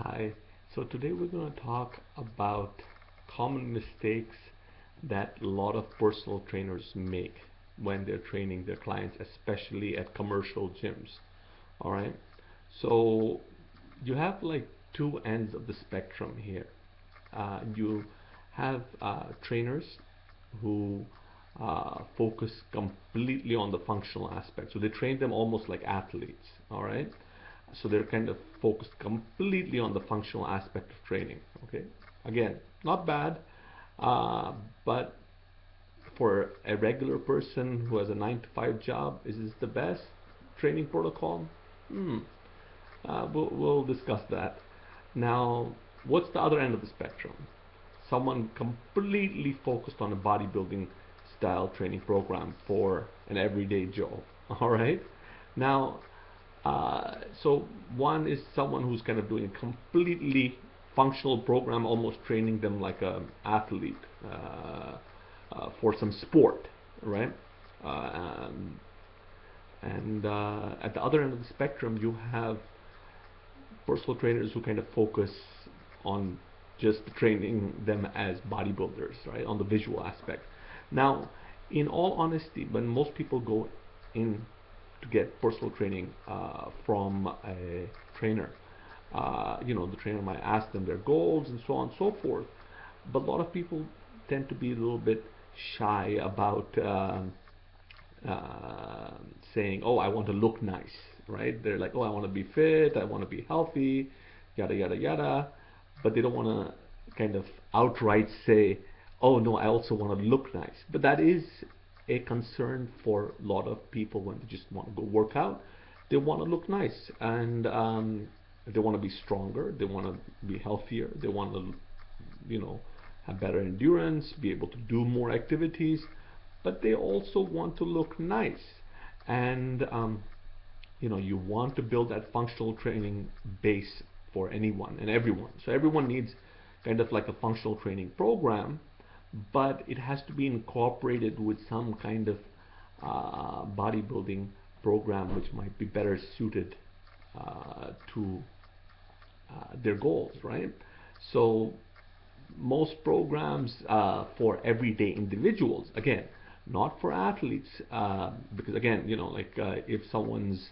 Hi. So today we're going to talk about common mistakes that a lot of personal trainers make when they're training their clients, especially at commercial gyms. All right. So you have like two ends of the spectrum here. You have trainers who focus completely on the functional aspect. So they train them almost like athletes. All right. So they're kind of focused completely on the functional aspect of training. Okay, again, not bad, but for a regular person who has a 9 to 5 job, is this the best training protocol? Hmm. We'll discuss that. Now, what's the other end of the spectrum? Someone completely focused on a bodybuilding style training program for an everyday Joe. All right. Now, so one is someone who's kind of doing a completely functional program, almost training them like an athlete for some sport, right? Uh, um, and at the other end of the spectrum, you have personal trainers who kind of focus on just training them as bodybuilders, right? On the visual aspect. Now, in all honesty, when most people go in to get personal training from a trainer, the trainer might ask them their goals and so on and so forth. But a lot of people tend to be a little bit shy about uh, saying, "Oh, I want to look nice," right? They're like, "Oh, I want to be fit, I want to be healthy, yada yada yada," but they don't want to kind of outright say, "Oh no, I also want to look nice." But that is a concern for a lot of people when they just want to go work out. They want to look nice, and they want to be stronger. They want to be healthier. They want to, have better endurance, be able to do more activities, but they also want to look nice. And you want to build that functional training base for anyone and everyone. So everyone needs kind of like a functional training program, but it has to be incorporated with some kind of bodybuilding program which might be better suited to their goals, right? So most programs for everyday individuals, again, not for athletes, because again, if someone's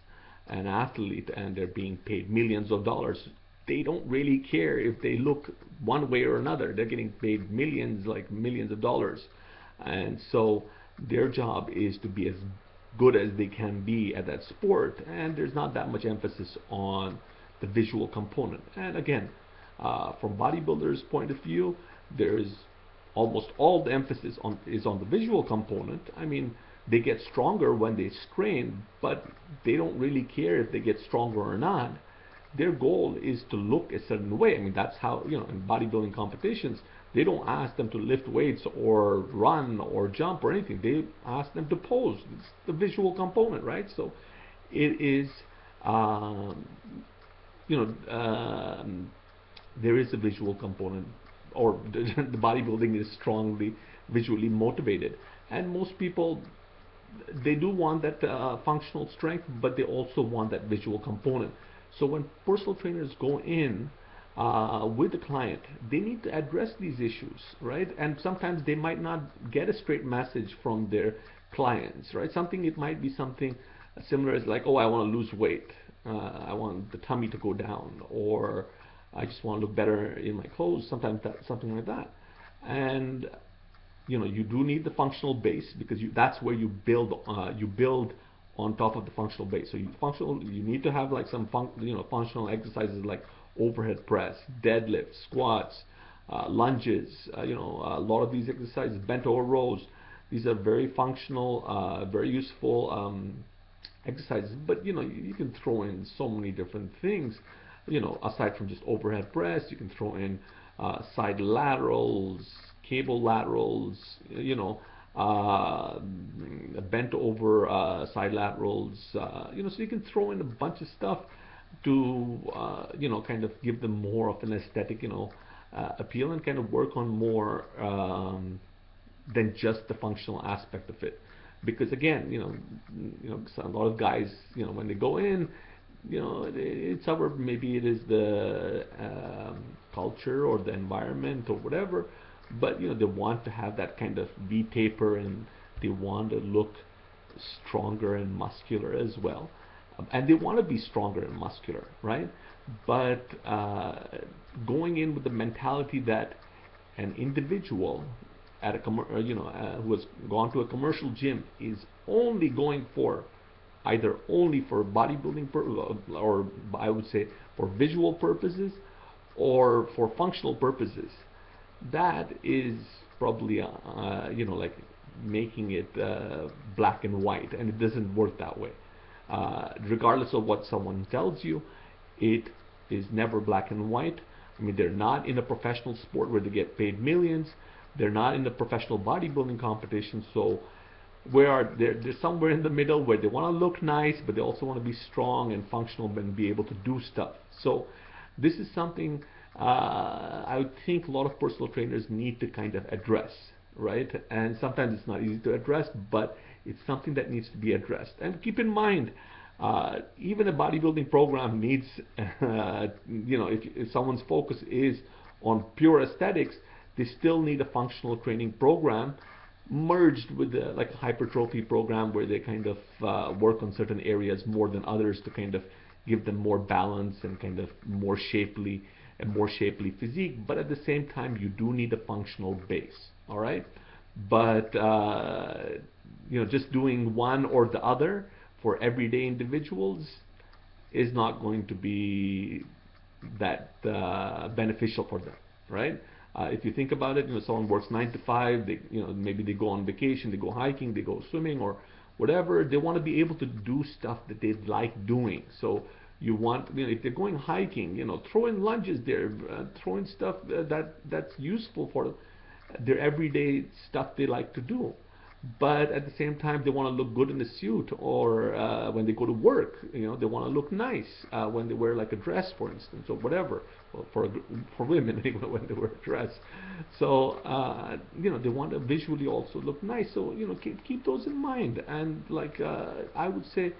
an athlete and they're being paid millions of dollars, they don't really care if they look one way or another. They're getting paid millions, like millions of dollars, and so their job is to be as good as they can be at that sport, and there's not that much emphasis on the visual component. And again, from bodybuilders' point of view, there's almost all the emphasis is on the visual component. I mean, they get stronger when they strain, but they don't really care if they get stronger or not. Their goal is to look a certain way. I mean, that's how, in bodybuilding competitions, they don't ask them to lift weights or run or jump or anything. They ask them to pose. It's the visual component, right? So it is, um, you know, um, there is a visual component, or the bodybuilding is strongly visually motivated, and most people, they do want that functional strength, but they also want that visual component. So when personal trainers go in with the client, they need to address these issues, right? And sometimes they might not get a straight message from their clients, right? It might be something similar as like, oh, I want to lose weight, I want the tummy to go down, or I just want to look better in my clothes. Sometimes something like that, and you do need the functional base, because that's where you build on top of the functional base. So you need to have like some functional exercises like overhead press, deadlift, squats, lunges. A lot of these exercises, bent over rows. These are very functional, very useful exercises. But you can throw in so many different things. Aside from just overhead press, you can throw in side laterals, cable laterals, uh, bent over side laterals, so you can throw in a bunch of stuff to, kind of give them more of an aesthetic, appeal, and kind of work on more than just the functional aspect of it. Because again, a lot of guys, when they go in, it's our, maybe it is the culture or the environment or whatever, but they want to have that kind of V taper, and they want to look stronger and muscular as well. And they want to be stronger and muscular, right? But going in with the mentality that an individual at a who has gone to a commercial gym is only going for either only for bodybuilding or I would say for visual purposes or for functional purposes, that is probably like making it black and white, and it doesn't work that way. Regardless of what someone tells you, it is never black and white. I mean, they're not in a professional sport where they get paid millions. They're not in the professional bodybuilding competition. So where are they're somewhere in the middle where they want to look nice, but they also want to be strong and functional and be able to do stuff. So this is something I would think a lot of personal trainers need to kind of address, right? And sometimes it's not easy to address, but it's something that needs to be addressed. And keep in mind, even a bodybuilding program needs, if someone's focus is on pure aesthetics, they still need a functional training program merged with like a hypertrophy program where they kind of work on certain areas more than others to kind of give them more balance and kind of more shapely physique. But at the same time, you do need a functional base. All right, but just doing one or the other for everyday individuals is not going to be that beneficial for them, right? If you think about it, someone works 9 to 5. They, maybe they go on vacation, they go hiking, they go swimming, or whatever. They want to be able to do stuff that they like doing. So you want, if they're going hiking, throw in lunges there, throw in stuff that's useful for their everyday stuff they like to do. But at the same time, they want to look good in a suit, or when they go to work, they want to look nice when they wear like a dress, for instance, or whatever. Well, for women, anyway, when they wear a dress. So they want to visually also look nice. So keep those in mind. And like I would say,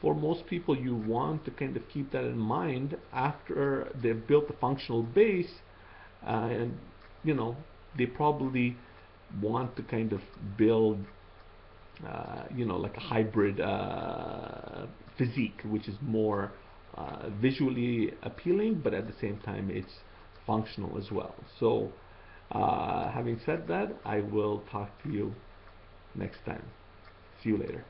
for most people, you want to kind of keep that in mind after they've built the functional base, and they probably want to kind of build like a hybrid physique, which is more visually appealing, but at the same time it's functional as well. So having said that, I will talk to you next time. See you later.